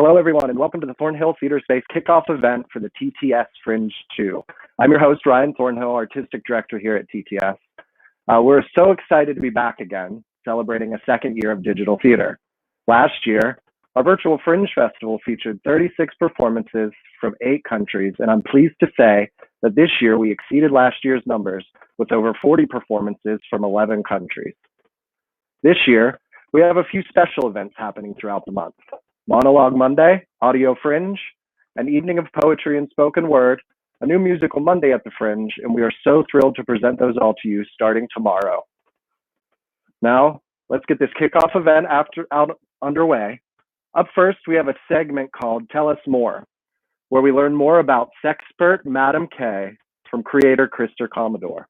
Hello, everyone, and welcome to the Thornhill Theater Space kickoff event for the TTS Fringe 2. I'm your host, Ryan Thornhill, Artistic Director here at TTS. We're so excited to be back again, celebrating a second year of digital theater. Last year, our virtual Fringe Festival featured 36 performances from 8 countries, and I'm pleased to say that this year we exceeded last year's numbers with over 40 performances from 11 countries. This year, we have a few special events happening throughout the month. Monologue Monday, Audio Fringe, an evening of poetry and spoken word, a new musical Monday at the Fringe, and we are so thrilled to present those all to you starting tomorrow. Now, let's get this kickoff event underway. Up first, we have a segment called Tell Us More, where we learn more about sexpert Madam K from creator Krista Komondor.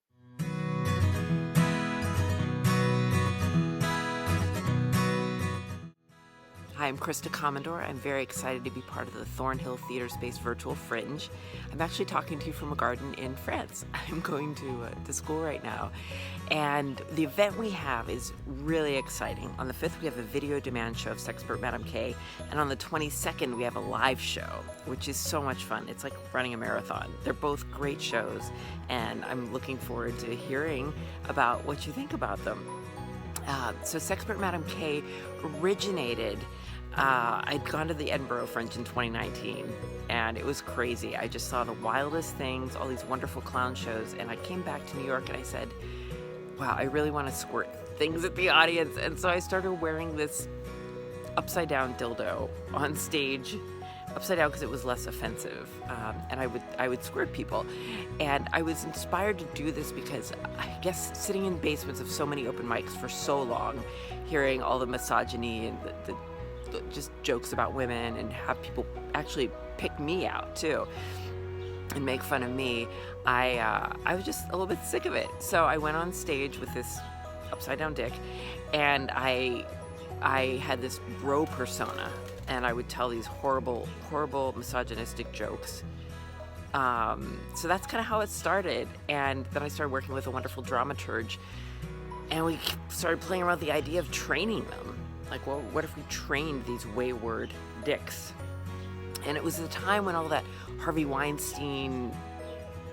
Hi, I'm Krista Komondor. I'm very excited to be part of the Thornhill Theater Space Virtual Fringe. I'm actually talking to you from a garden in France. I'm going to school right now. And the event we have is really exciting. On the 5th, we have a video demand show of Sexpert Madam K. And on the 22nd, we have a live show, which is so much fun. It's like running a marathon. They're both great shows. And I'm looking forward to hearing about what you think about them. So Sexpert Madam K originated, I'd gone to the Edinburgh Fringe in 2019, and it was crazy. I just saw the wildest things, all these wonderful clown shows, and I came back to New York and I said, wow, I really want to squirt things at the audience. And so I started wearing this upside down dildo on stage, upside down because it was less offensive, and I would squirt people. And I was inspired to do this because I guess sitting in basements of so many open mics for so long, hearing all the misogyny and the just jokes about women, and have people actually pick me out too and make fun of me, I was just a little bit sick of it. So I went on stage with this upside down dick, and I had this bro persona, and I would tell these horrible misogynistic jokes. So that's kind of how it started. And then I started working with a wonderful dramaturge, and we started playing around with the idea of training them. Like, well, what if we trained these wayward dicks? And it was the time when all that Harvey Weinstein,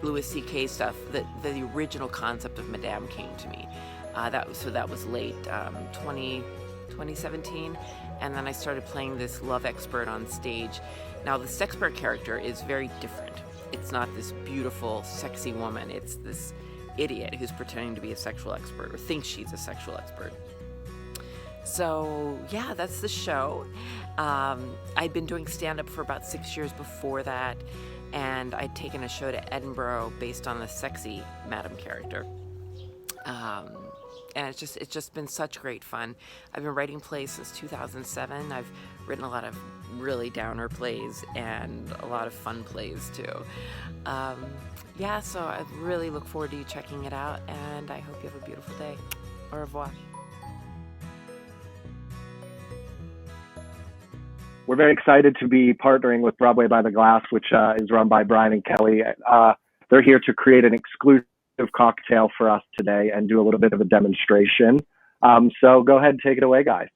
Louis C.K. stuff, that the original concept of Madame came to me. That was late 2017. And then I started playing this love expert on stage. Now, the sexpert character is very different. It's not this beautiful, sexy woman. It's this idiot who's pretending to be a sexual expert, or thinks she's a sexual expert. So, yeah, that's the show. I'd been doing stand-up for about 6 years before that, and I'd taken a show to Edinburgh based on the sexy Madam character. And it's just been such great fun. I've been writing plays since 2007. I've written a lot of really downer plays and a lot of fun plays too. So I really look forward to you checking it out, and I hope you have a beautiful day. Au revoir. We're very excited to be partnering with Broadway by the Glass, which is run by Brian and Kelly. They're here to create an exclusive cocktail for us today and do a little bit of a demonstration. So go ahead and take it away, guys.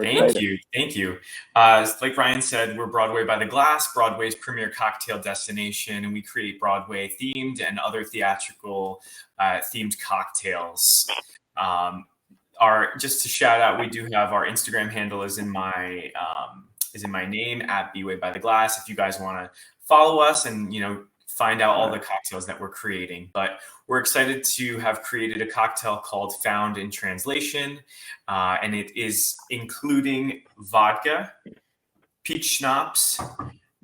Thank you. Like Ryan said, we're Broadway by the Glass, Broadway's premier cocktail destination, and we create Broadway themed and other theatrical themed cocktails. Just to shout out, we do have our Instagram handle is in my name at Bway by the Glass. If you guys want to follow us and find out all the cocktails that we're creating. But we're excited to have created a cocktail called Found in Translation. And it is including vodka, peach schnapps,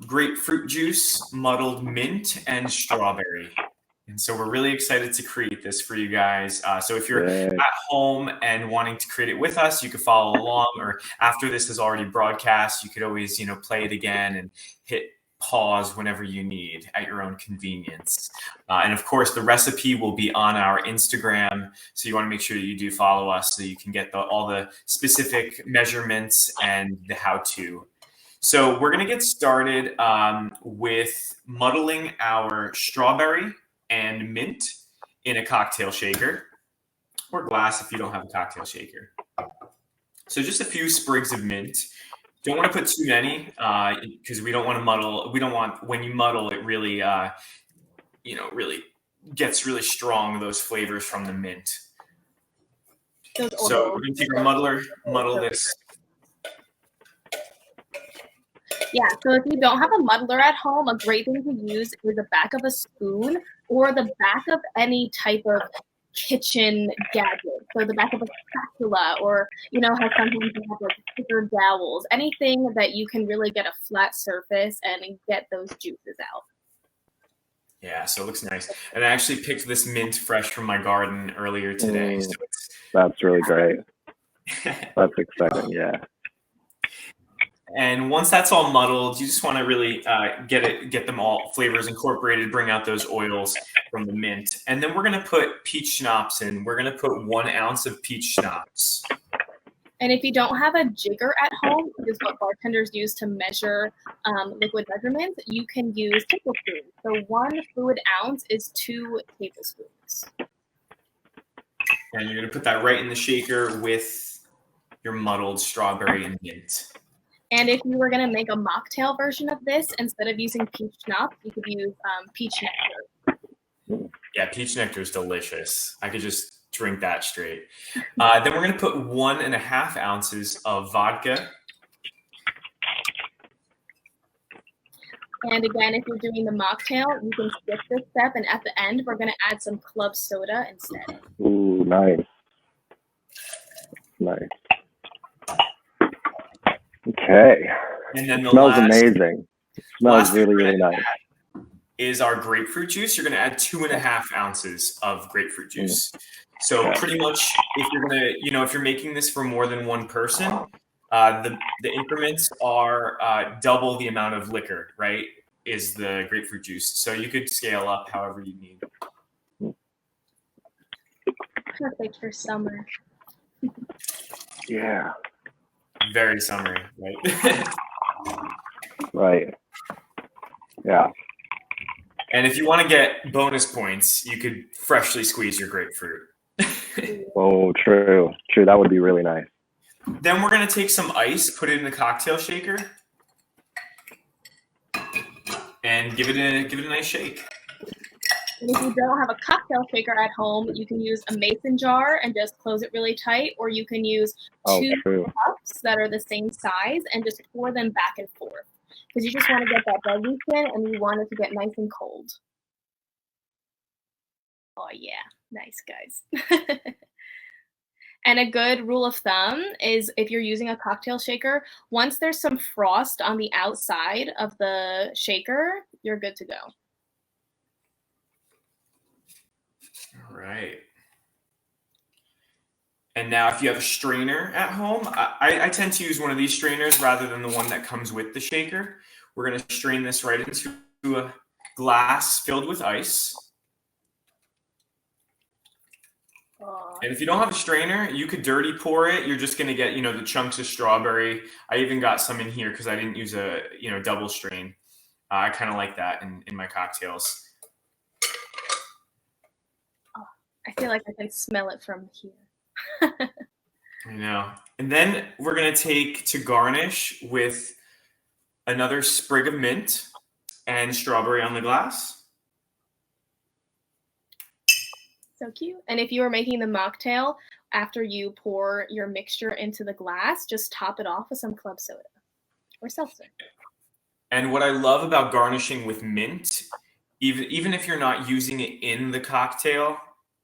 grapefruit juice, muddled mint, and strawberry. And so we're really excited to create this for you guys. So if you're at home and wanting to create it with us, you can follow along, or after this is already broadcast, you could always, play it again and hit pause whenever you need at your own convenience. And of course, the recipe will be on our Instagram. So you want to make sure that you do follow us so you can get all the specific measurements and the how-to. So we're going to get started with muddling our strawberry and mint in a cocktail shaker, or glass if you don't have a cocktail shaker. So just a few sprigs of mint, Don't want to put too many because we don't want to muddle. We don't want, when you muddle, it really, really gets really strong, those flavors from the mint. So we're going to take our muddler, muddle this. Yeah, so if you don't have a muddler at home, a great thing to use is the back of a spoon or the back of any type of kitchen gadget. So the back of a spatula, or how sometimes you have like thicker dowels, anything that you can really get a flat surface and get those juices out. Yeah, so it looks nice. And I actually picked this mint fresh from my garden earlier today. So that's really great. That's exciting, yeah. And once that's all muddled, you just want to really get them all flavors incorporated, bring out those oils from the mint. And then we're going to put peach schnapps in. We're going to put 1 ounce of peach schnapps. And if you don't have a jigger at home, which is what bartenders use to measure liquid measurements, you can use tablespoons. So 1 fluid ounce is 2 tablespoons. And you're going to put that right in the shaker with your muddled strawberry and mint. And if you were going to make a mocktail version of this, instead of using peach schnapps, you could use peach nectar. Yeah, peach nectar is delicious. I could just drink that straight. Then we're going to put 1.5 ounces of vodka. And again, if you're doing the mocktail, you can skip this step. And at the end, we're going to add some club soda instead. Ooh, nice. Nice. Okay. And then smells amazing. Smells really, really nice. Is our grapefruit juice. You're going to add 2.5 ounces of grapefruit juice. So pretty much, if you're going to, if you're making this for more than one person, the increments are double the amount of liquor, right? Is the grapefruit juice. So you could scale up however you need. Perfect for summer. Yeah. Very summery, right? Right. Yeah. And if you want to get bonus points, you could freshly squeeze your grapefruit. Oh, true. True. That would be really nice. Then we're going to take some ice, put it in the cocktail shaker, and give it a nice shake. And if you don't have a cocktail shaker at home, you can use a mason jar and just close it really tight, or you can use 2 cups that are the same size and just pour them back and forth. Because you just want to get that dilution and you want it to get nice and cold. Oh yeah, nice guys. And a good rule of thumb is if you're using a cocktail shaker, once there's some frost on the outside of the shaker, you're good to go. All right. And now if you have a strainer at home, I tend to use one of these strainers rather than the one that comes with the shaker. We're going to strain this right into a glass filled with ice. And if you don't have a strainer, you could dirty pour it. You're just going to get, the chunks of strawberry. I even got some in here because I didn't use a, double strain. I kind of like that in my cocktails. Oh, I feel like I can smell it from here. I know. And then we're going to take to garnish with another sprig of mint and strawberry on the glass. So cute. And if you were making the mocktail, after you pour your mixture into the glass, just top it off with some club soda or seltzer. And what I love about garnishing with mint, even if you're not using it in the cocktail,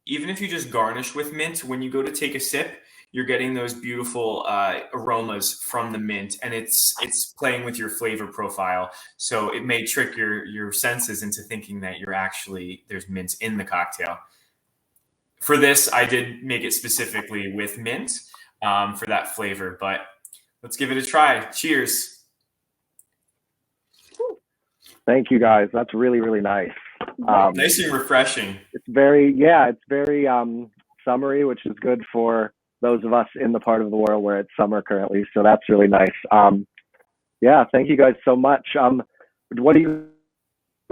even if you just garnish with mint, when you go to take a sip, you're getting those beautiful aromas from the mint, and it's playing with your flavor profile. So it may trick your senses into thinking that there's mint in the cocktail. For this, I did make it specifically with mint for that flavor, but let's give it a try. Cheers. Thank you, guys. That's really, really nice. Nice and refreshing. It's very summery, which is good for those of us in the part of the world where it's summer currently. So that's really nice. Thank you guys so much. What are you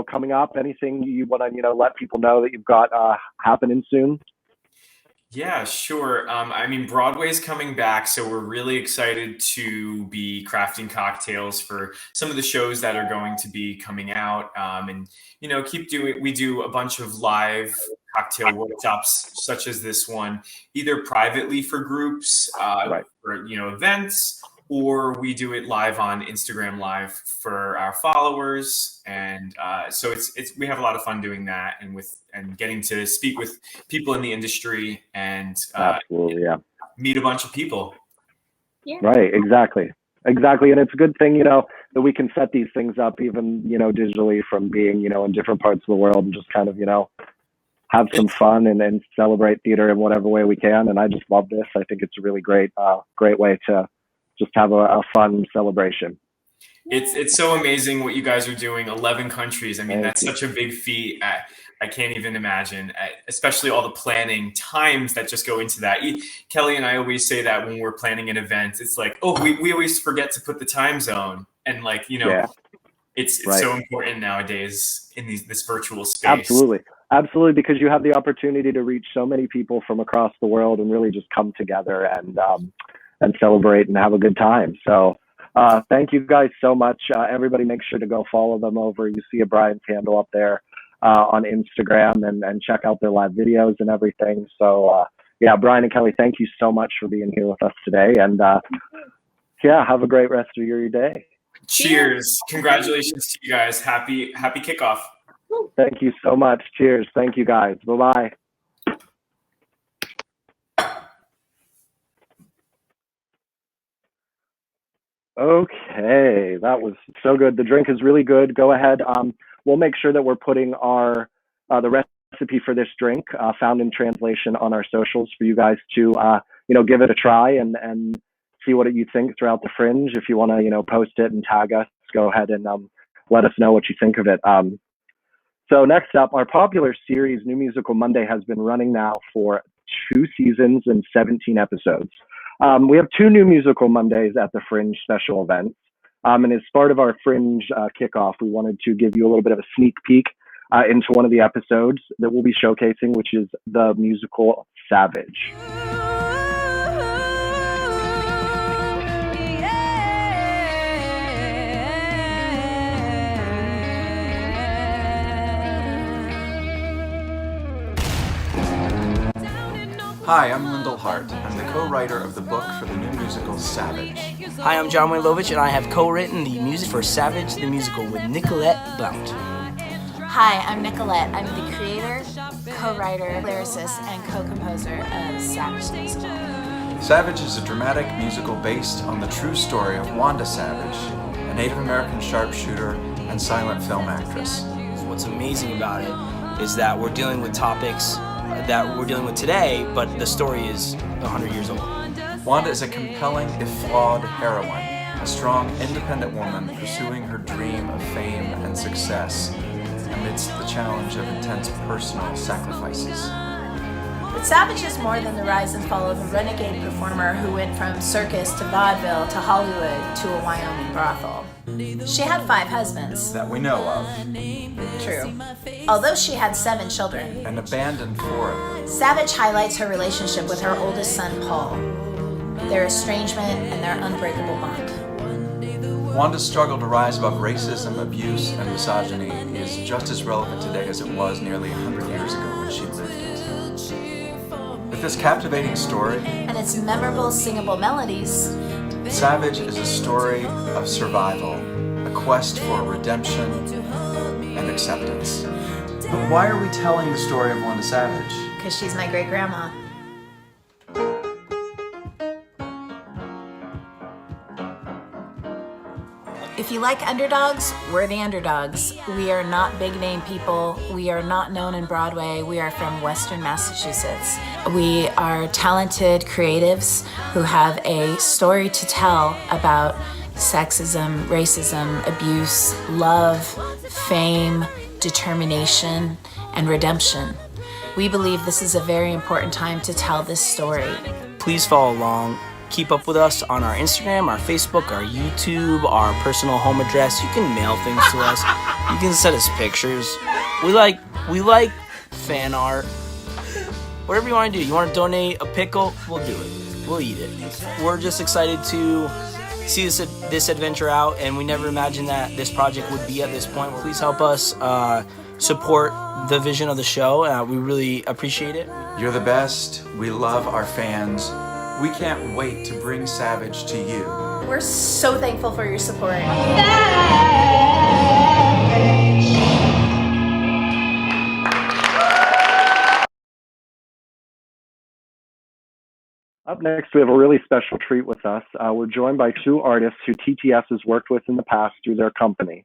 coming up? Anything you want to, let people know that you've got happening soon? Yeah, sure. I mean, Broadway's coming back, so we're really excited to be crafting cocktails for some of the shows that are going to be coming out. And keep doing. We do a bunch of live cocktail workshops, such as this one, either privately for groups, Right. for events, or we do it live on Instagram Live for our followers. And so it's we have a lot of fun doing that, and getting to speak with people in the industry and Absolutely, yeah. meet a bunch of people. Yeah. Right, exactly. And it's a good thing, that we can set these things up even, digitally from being, in different parts of the world, and just kind of, have some fun and celebrate theater in whatever way we can. And I just love this. I think it's a really great way to just have a fun celebration. It's so amazing what you guys are doing. 11 countries. I mean, Thank that's you. such a big feat. I can't even imagine, especially all the planning times that just go into that. Kelly and I always say that when we're planning an event, it's like, oh, we always forget to put the time zone. And Yeah. it's Right. so important nowadays in this virtual space. Absolutely, because you have the opportunity to reach so many people from across the world and really just come together and celebrate and have a good time. So thank you guys so much. Everybody make sure to go follow them over. You see Brian's handle up there on Instagram, and check out their live videos and everything. So yeah, Brian and Kelly, thank you so much for being here with us today. And have a great rest of your day. Cheers. Congratulations to you guys. Happy kickoff. Thank you so much. Cheers. Thank you guys. Bye-bye. Okay, that was so good. The drink is really good. Go ahead. We'll make sure that we're putting our the recipe for this drink found in translation on our socials for you guys to give it a try and see what you think throughout the Fringe. If you want to post it and tag us, go ahead and let us know what you think of it. So next up, our popular series New Musical Monday has been running now for 2 seasons and 17 episodes. We have 2 New Musical Mondays at the Fringe special events. And as part of our Fringe kickoff, we wanted to give you a little bit of a sneak peek into one of the episodes that we'll be showcasing, which is the musical Savage. Hi, I'm Lyndall Hart. I'm the co-writer of the book for the new musical Savage. Hi, I'm John Waylovich, and I have co-written the music for Savage, the musical, with Nicolette Blount. Hi, I'm Nicolette. I'm the creator, co-writer, lyricist, and co-composer of Savage the musical. Savage is a dramatic musical based on the true story of Wanda Savage, a Native American sharpshooter and silent film actress. What's amazing about it is that we're dealing with topics that we're dealing with today, but the story is 100 years old. Wanda is a compelling, if flawed, heroine, a strong, independent woman pursuing her dream of fame and success amidst the challenge of intense personal sacrifices. But Savage is more than the rise and fall of a renegade performer who went from circus to vaudeville to Hollywood to a Wyoming brothel. She had 5 husbands. That we know of. True. Although she had 7 children. And abandoned 4 of them. Savage highlights her relationship with her oldest son, Paul, their estrangement and their unbreakable bond. Wanda's struggle to rise above racism, abuse, and misogyny is just as relevant today as it was nearly 100 years ago when she lived it. With this captivating story and its memorable singable melodies, Savage is a story of survival, a quest for redemption and acceptance. But why are we telling the story of Wanda Savage? Because she's my great-grandma. If you like underdogs, we're the underdogs. We are not big-name people. We are not known in Broadway. We are from Western Massachusetts. We are talented creatives who have a story to tell about sexism, racism, abuse, love, fame, determination, and redemption. We believe this is a very important time to tell this story. Please follow along. Keep up with us on our Instagram, our Facebook, our YouTube, our personal home address. You can mail things to us. You can send us pictures. We like fan art. whatever you want to do. You want to donate a pickle? We'll do it. We'll eat it. We're just excited to see this adventure out, and we never imagined that this project would be at this point. Please help us support the vision of the show. We really appreciate it. You're the best. We love our fans. We can't wait to bring Savage to you. We're so thankful for your support. Up next, we have a really special treat with us. We're joined by two artists who TTS has worked with in the past through their company,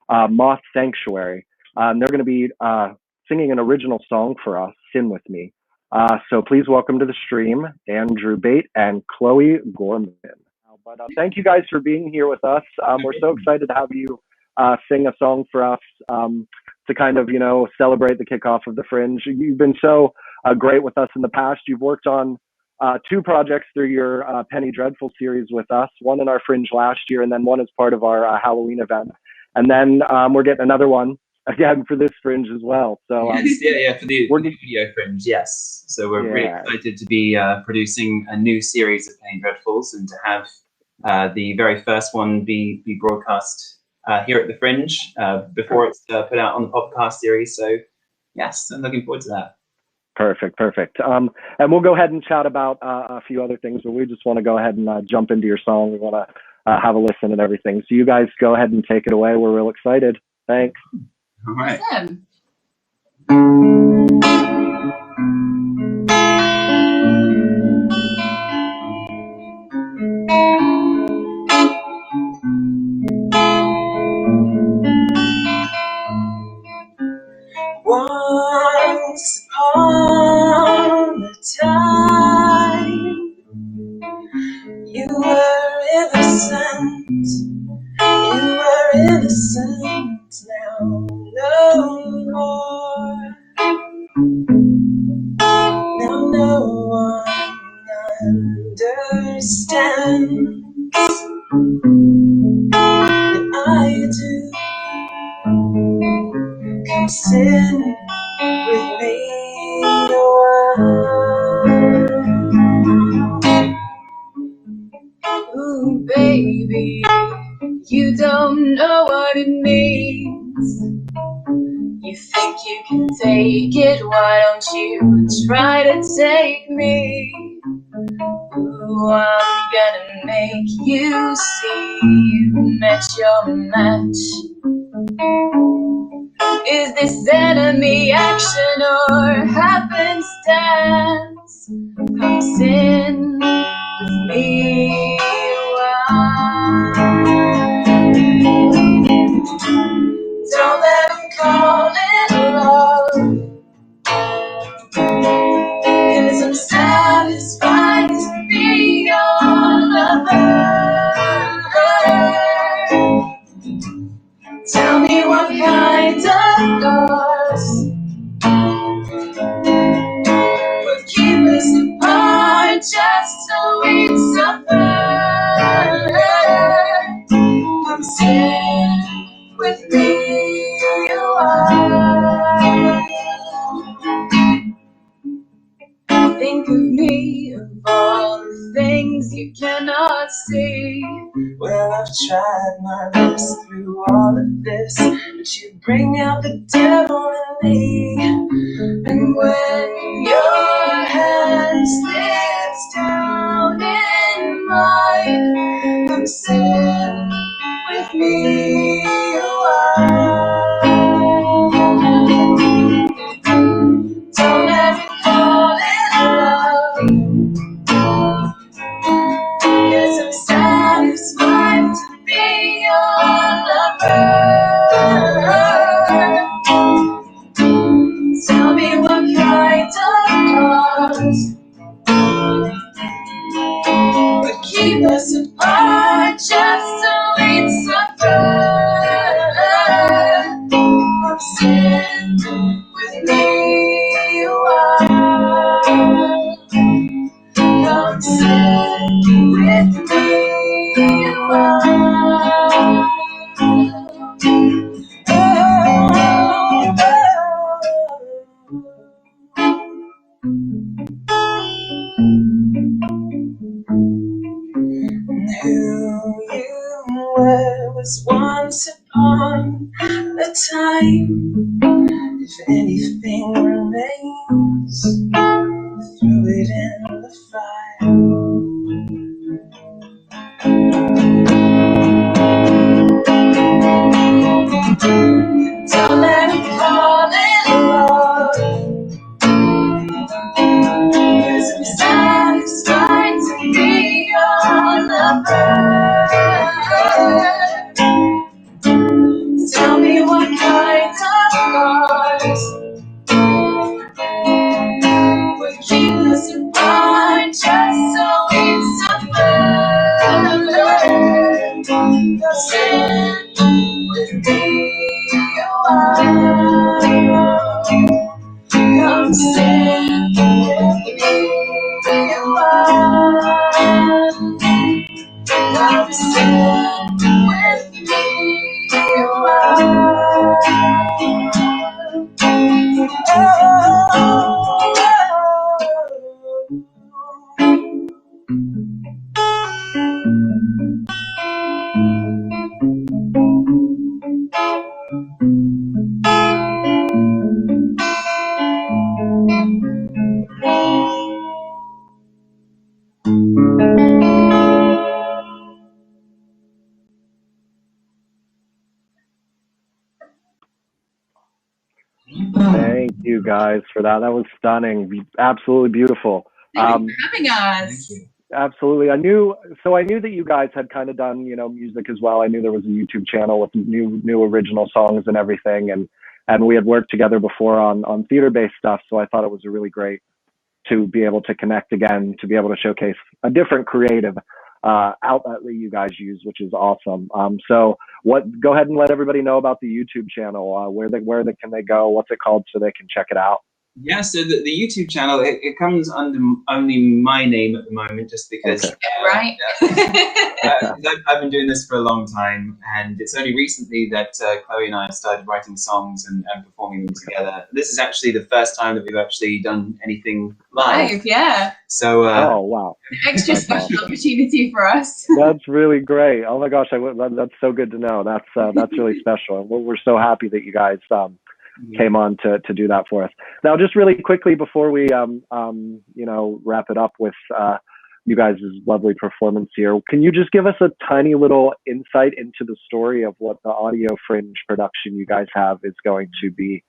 Moth Sanctuary. They're going to be singing an original song for us, Sin With Me. So please welcome to the stream, Andrew Bate and Chloe Gorman. But thank you guys for being here with us. We're so excited to have you sing a song for us to kind of, celebrate the kickoff of the Fringe. You've been so great with us in the past. You've worked on two projects through your Penny Dreadful series with us, one in our Fringe last year, and then one as part of our Halloween event. And then we're getting another one again for this Fringe as well. So for the video Fringe, yes. So we're really excited to be producing a new series of Penny Dreadfuls and to have the very first one be broadcast here at the Fringe before it's put out on the podcast series. So yes, I'm looking forward to that. Perfect. And we'll go ahead and chat about a few other things, but we just want to go ahead and jump into your song. We want to have a listen and everything. So you guys go ahead and take it away. We're real excited. Thanks. All right. Awesome. Once upon a time, you were innocent. You were innocent. Now no more. Now no one understands that I do. Come sin with me a while. Ooh, baby, you don't know what it means. You think you can take it, why don't you try to take me? Ooh, I'm gonna make you see you met your match. Is this enemy action or happenstance? Come sin with me a while. Don't let them call it love, 'cause I'm satisfied to be your lover. Tell me what kind of cause would keep us apart just so we'd suffer. Come sit with me a while. Think of me, of all the things you cannot see. Well, I've tried my best through all of this, but you bring out the devil in me. And when your hand slips down in mine, come sit with me a while. Don't ever call it love, 'cause I'm satisfied to be your lover. Tell me what kind of cause the time, if anything remains, throw it in the fire. Don't let it fall in love, 'cause I'm satisfied to be your lover. Tell me what kind of scars would keep us apart just so we suffer. Now stand with me a while. Come stand with me a while. Come stand with me a while. Thank you guys for that. That was stunning. Absolutely beautiful. Thank you for having us. Absolutely. I knew that you guys had kind of done, music as well. I knew there was a YouTube channel with new original songs and everything. And we had worked together before on theater-based stuff. So I thought it was really great to be able to connect again, to be able to showcase a different creative outlet that you guys use, which is awesome. So go ahead and let everybody know about the YouTube channel. Where can they go? What's it called so they can check it out? Yeah, so the YouTube channel, it comes under only my name at the moment, just because. Okay. Right. I've been doing this for a long time, and it's only recently that Chloe and I have started writing songs and performing them together. This is actually the first time that we've actually done anything live. Yeah. So. Oh wow! Extra special opportunity for us. That's really great. Oh my gosh, that's so good to know. That's really special, and we're so happy that you guys came on to do that for us. Now, just really quickly before we wrap it up with you guys' lovely performance here, can you just give us a tiny little insight into the story of what the Audio Fringe production you guys have is going to be,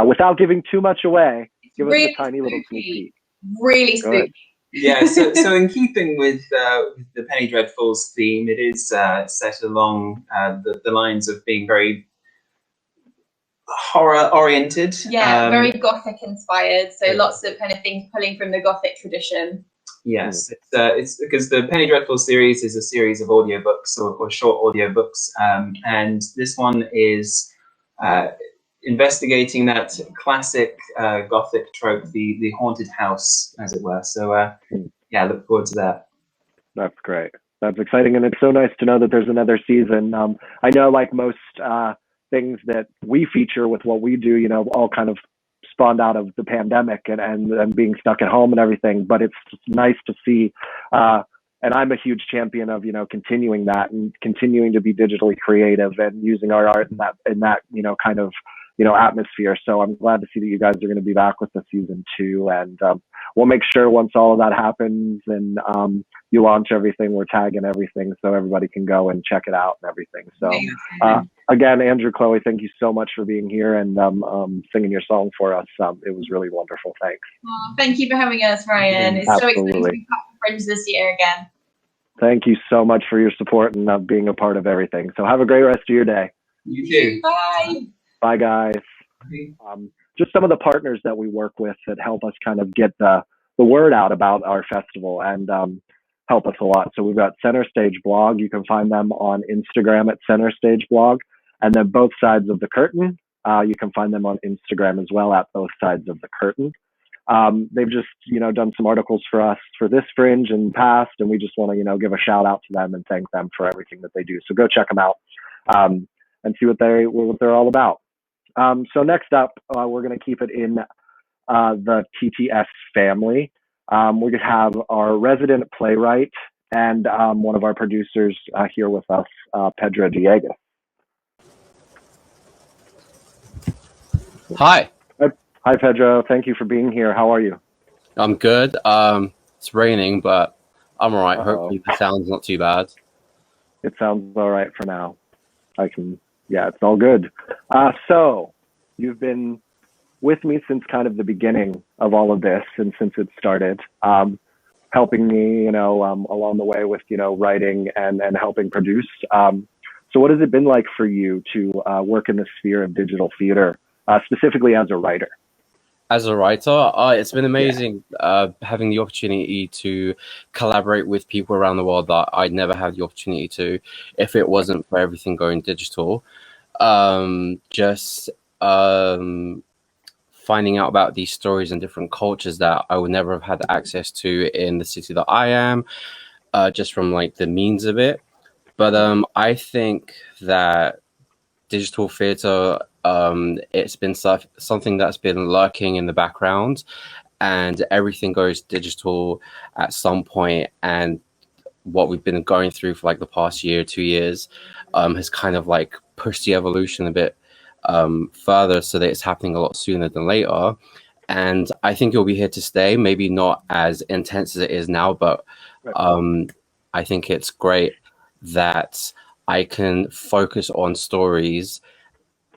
without giving too much away? Give us a tiny little sneak peek. Really spooky. Yeah, so in keeping with the Penny Dreadfuls theme, it is set along the lines of being very horror oriented. Yeah, very gothic inspired. So lots of kind of things pulling from the gothic tradition. Yes, it's because the Penny Dreadful series is a series of audiobooks or short audiobooks, and this one is investigating that classic gothic trope, the haunted house, as it were. So yeah, look forward to that. That's great. That's exciting, and it's so nice to know that there's another season. I know, like most things that we feature with what we do, all kind of spawned out of the pandemic and being stuck at home and everything. But it's nice to see, and I'm a huge champion of continuing that and continuing to be digitally creative and using our art in that kind of atmosphere. So I'm glad to see that you guys are going to be back with the season 2, and we'll make sure once all of that happens and you launch everything, we're tagging everything so everybody can go and check it out and everything. So again, Andrew, Chloe, thank you so much for being here and singing your song for us. It was really wonderful. Thanks. Thank you for having us, Ryan. It's so exciting to be part of Fringe this year again. Thank you so much for your support and being a part of everything. So have a great rest of your day. You too. Bye. Bye, guys. Just some of the partners that we work with that help us kind of get the word out about our festival and help us a lot. So we've got Center Stage Blog. You can find them on Instagram at Center Stage Blog. And then Both Sides of the Curtain. You can find them on Instagram as well at Both Sides of the Curtain. They've just, done some articles for us for this Fringe and past, and we just want to, give a shout out to them and thank them for everything that they do. So go check them out and see what they're all about. So next up, we're going to keep it in the TTS family. We're going to have our resident playwright and one of our producers here with us, Pedro Diegues. Hi. Hi, Pedro. Thank you for being here. How are you? I'm good. It's raining, but I'm all right. Uh-oh. Hopefully the sound's not too bad. It sounds all right for now. Yeah, it's all good. So you've been with me since kind of the beginning of all of this and since it started, helping me, along the way with, writing and helping produce. So what has it been like for you to work in the sphere of digital theater, specifically as a writer? As a writer, it's been amazing having the opportunity to collaborate with people around the world that I'd never had the opportunity to if it wasn't for everything going digital. Finding out about these stories and different cultures that I would never have had access to in the city that I am, just from like the means of it. But I think that digital theater, it's been something that's been lurking in the background, and everything goes digital at some point. And what we've been going through for like the past year, 2 years, has kind of like pushed the evolution a bit further, so that it's happening a lot sooner than later. And I think it'll be here to stay. Maybe not as intense as it is now, but I think it's great that I can focus on stories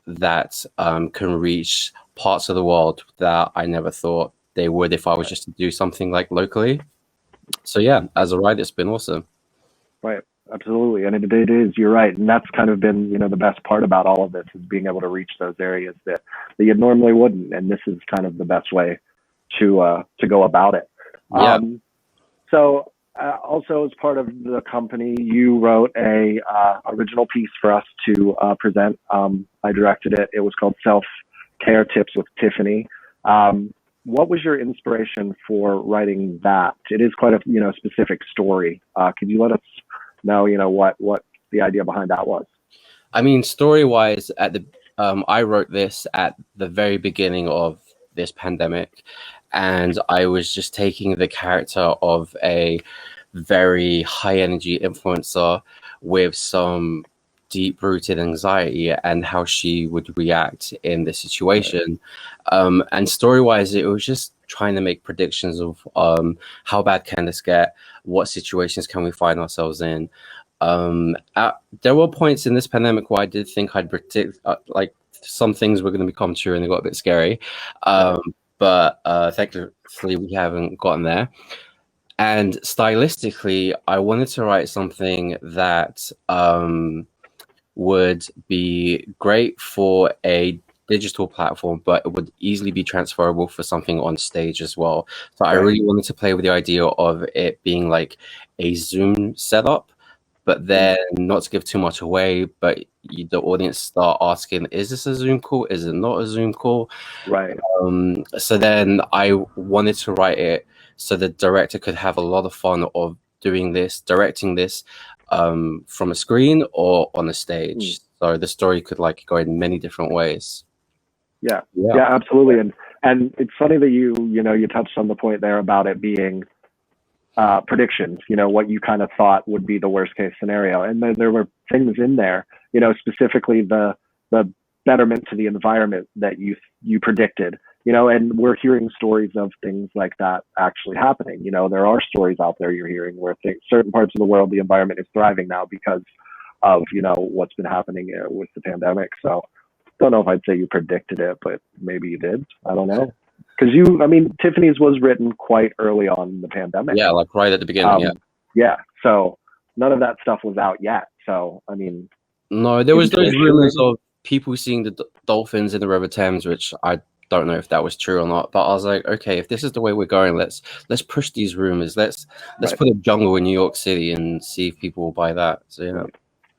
that can reach parts of the world that I never thought they would if I was just to do something like locally. So yeah, as a writer, it's been awesome. Right, absolutely. And it is, you're right. And that's kind of been, the best part about all of this is being able to reach those areas that you normally wouldn't. And this is kind of the best way to go about it. Yeah. So also as part of the company, you wrote a original piece for us to present. I directed it. It was called Self-Care Tips with Tiffany. What was your inspiration for writing that? It is quite a specific story. Could you let us know what the idea behind that was? I mean, story-wise, I wrote this at the very beginning of this pandemic, and I was just taking the character of a very high-energy influencer with some deep-rooted anxiety and how she would react in this situation. And story-wise, it was just trying to make predictions of how bad can this get, what situations can we find ourselves in. There were points in this pandemic where I did think I'd predict like some things were going to become true, and they got a bit scary. But thankfully we haven't gotten there. And stylistically, I wanted to write something that would be great for a digital platform, but it would easily be transferable for something on stage as well. So I really wanted to play with the idea of it being like a Zoom setup, but then not to give too much away, but the audience start asking, is this a Zoom call? Is it not a Zoom call? Right. So then I wanted to write it so the director could have a lot of fun of directing this from a screen or on a stage. So the story could like go in many different ways. Yeah, absolutely. And it's funny that you touched on the point there about it being predictions, what you kind of thought would be the worst case scenario. And then there were things in there, specifically the betterment to the environment that you predicted, and we're hearing stories of things like that actually happening. There are stories out there you're hearing where certain parts of the world, the environment is thriving now because of, what's been happening with the pandemic. So don't know if I'd say you predicted it, but maybe you did. I don't know. Because Tiffany's was written quite early on in the pandemic. Yeah, like right at the beginning. Yeah. So none of that stuff was out yet. So, no, there was those rumors of people seeing the dolphins in the River Thames, which I don't know if that was true or not. But I was like, okay, if this is the way we're going, let's push these rumors. Let's put a jungle in New York City and see if people will buy that. So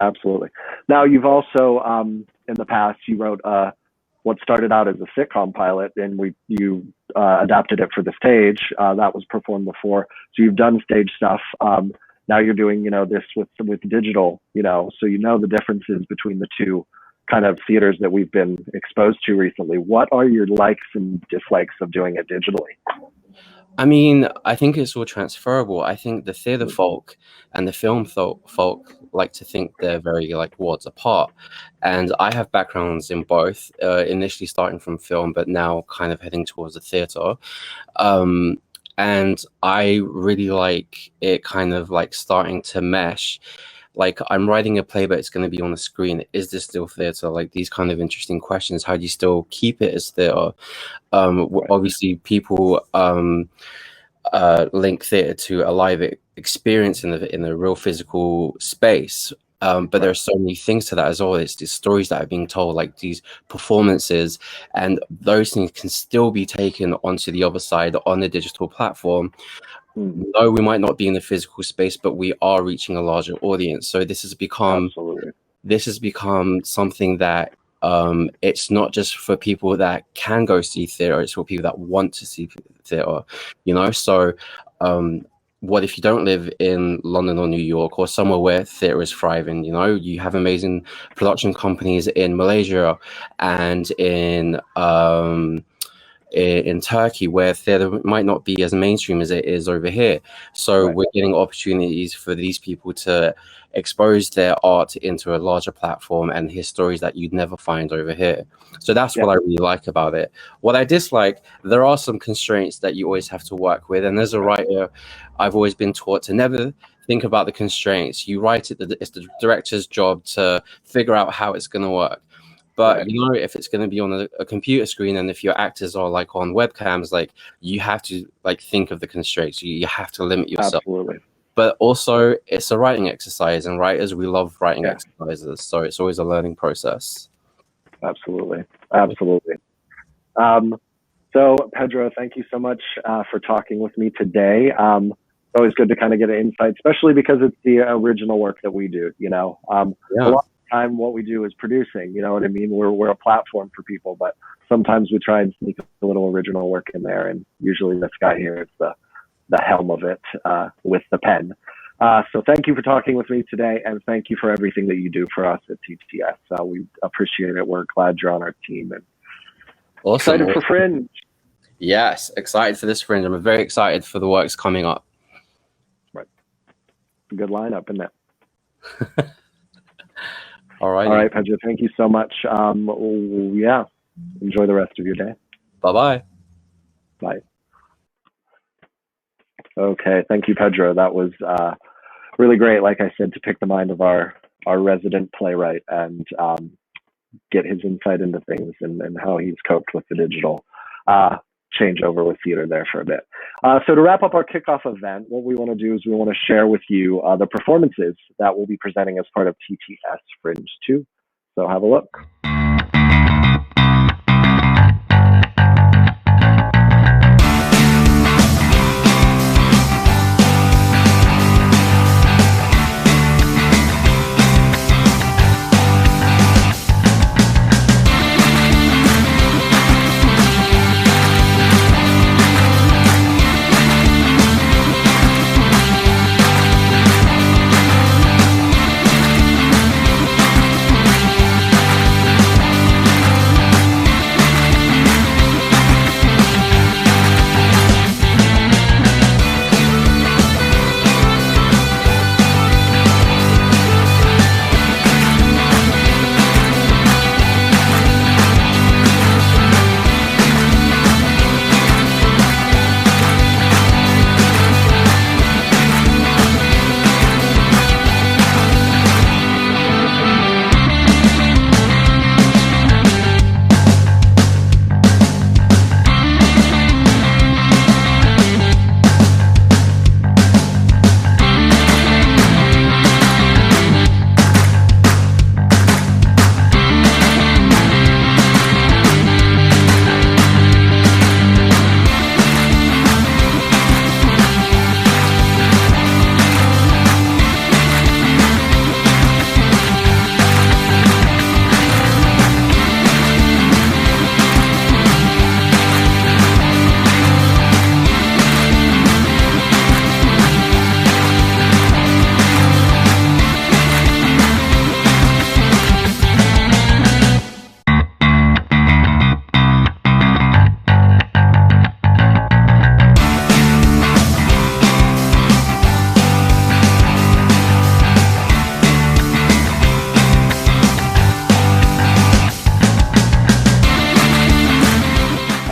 Absolutely. Now you've also in the past you wrote what started out as a sitcom pilot, and you adapted it for the stage. That was performed before. So you've done stage stuff. Now you're doing, this with digital, so the differences between the two kind of theaters that we've been exposed to recently. What are your likes and dislikes of doing it digitally? I mean, I think it's all transferable. I think the theatre folk and the film folk like to think they're very like worlds apart. And I have backgrounds in both, initially starting from film, but now kind of heading towards the theatre. And I really like it kind of like starting to mesh. Like, I'm writing a play, but it's going to be on the screen. Is this still theatre? Like, these kind of interesting questions. How do you still keep it as theatre? Obviously, people link theatre to a live experience in the real physical space. But there are so many things to that as well. It's these stories that are being told, like these performances, and those things can still be taken onto the other side on the digital platform. No, we might not be in the physical space, but we are reaching a larger audience. So this has become something that it's not just for people that can go see theatre, it's for people that want to see theatre, you know? So what if you don't live in London or New York or somewhere where theatre is thriving? You know, you have amazing production companies in Malaysia and in Turkey, where theatre might not be as mainstream as it is over here. So we're getting opportunities for these people to expose their art into a larger platform and hear stories that you'd never find over here. So that's what I really like about it. What I dislike, there are some constraints that you always have to work with. And as a writer, I've always been taught to never think about the constraints. You write it, it's the director's job to figure out how it's going to work. But you know, if it's going to be on a computer screen, and if your actors are like on webcams, like you have to like think of the constraints. You have to limit yourself. Absolutely. But also, it's a writing exercise, and writers, we love writing exercises. So it's always a learning process. Absolutely. So Pedro, thank you so much for talking with me today. It's always good to kind of get an insight, especially because it's the original work that we do. You know, a lot of the time what we do is producing. You know what I mean? We're a platform for people, but sometimes we try and sneak a little original work in there, and usually this guy here is the helm of it with the pen. So thank you for talking with me today, and thank you for everything that you do for us at TTS. We appreciate it. We're glad you're on our team, and excited for Fringe. Yes, excited for this Fringe. I'm very excited for the works coming up. Right. Good lineup, isn't it? All right, Pedro, thank you so much. Enjoy the rest of your day. Bye-bye. Bye. Okay, thank you, Pedro. That was really great, like I said, to pick the mind of our resident playwright and get his insight into things and how he's coped with the digital changeover with theater there for a bit. So to wrap up our kickoff event, what we want to do is we want to share with you the performances that we'll be presenting as part of TTS Fringe 2. So have a look.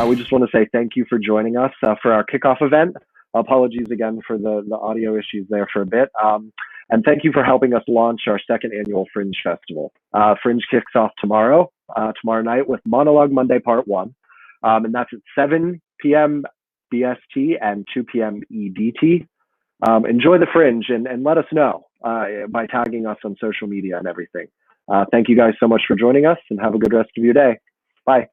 we just want to say thank you for joining us for our kickoff event. Apologies again for the audio issues there for a bit. And thank you for helping us launch our second annual Fringe Festival. Fringe kicks off tomorrow night with Monologue Monday Part 1. And that's at 7 p.m. BST and 2 p.m. EDT. Enjoy the Fringe and let us know by tagging us on social media and everything. Thank you guys so much for joining us, and have a good rest of your day. Bye.